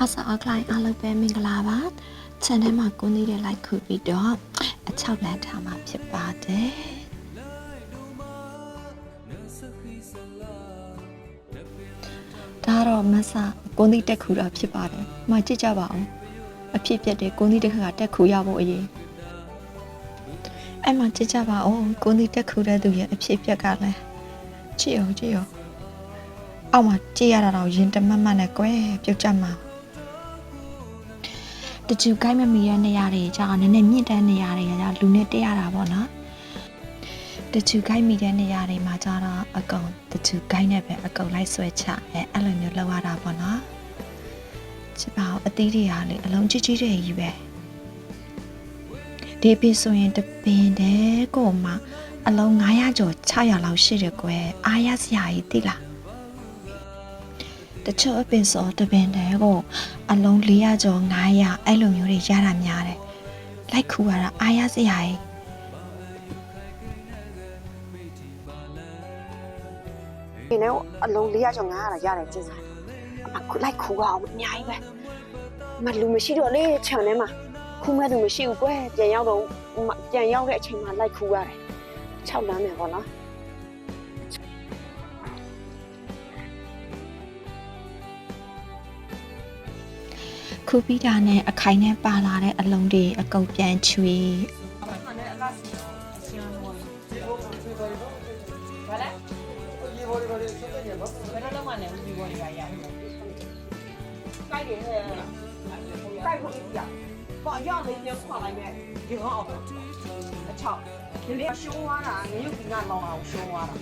Asa outline alo be mingala channel မှာကိုနေတယ်လိုက်ခုပြီးတော့အချောက်လန်းထားမှာဖြစ်ပါတယ်ဒါတော့မဆကိုနေတက်ခူတာဖြစ်ပါတယ်မကြည့်ကြပါအောင်အဖြစ်ပြက်တဲ့ကိုနေတက်ခူကတက်ခူရဖို့အရင်အဲ့မှာကြည့်ကြပါအောင်ကိုနေတက်ခူတဲ့သူရဲ့အဖြစ်ပြက်ကလည်းကြည့်အောင်အောက်မှာကြည့်ရတာတော့ရင်တမတ်မတ်နဲ့ကွယ်ပြုတ်ကြမှာတချူကိုင်းမမီရဲ့နေရာတွေကြာနည်းနည်းမြင့်တဲ့နေရာတွေကြာလူနဲ့တက်ရတာပေါ့နော်တချူကိုင်းမီတဲ့နေရာတွေမှာကြာတော့အကောင်တချူကိုင်းနဲ့ပဲအကောင်လိုက်ဆွဲချအဲ့လိုမျိုးလောက်ရတာပေါ့နော်ချစ်ပါအောင်အသီးတွေကလေအလုံးကြီးကြီးတွေကြီးပဲဒီပင်ဆိုရင်တပင်တဲ့ကိုမှအလုံး900ကျော်600လောက်ရှိတယ်ကွယ်အားရစရာကြီးသိလားတချို့အပင်စောတပင်တဲ့ကိုအလုံး400ကျော်900အဲ့လိုမျိုးတွေရတာများတယ်လိုက်ခူရတာအားရစရာကြီးဒီနေ့အလုံး400ကျော်900လာရတယ်ကျင်းစားအခုလိုက်ခူအောင်အများကြီးပဲမလူမရှိတော့လေခြံထဲမှာခူမဲ့သူမရှိဘူးကွယ်ပြန်ရောက်တဲ့အချိန်မှာလိုက်ခူရတယ်6လမ်းမယ်ပေါ့နော်ခုပြီးတာနဲ့အခိုင်နဲ့ပါလာတဲ့အလုံးတွေအကုတ်ပြန်ချွေပေါ့ရောက်နေပြန်ခွာလိုက်မယ်ဒီဟောအချောက်ဒီလေးရှုံးသွားတာငရုတ်ကလောင်အောင်ရှုံးသွားတာ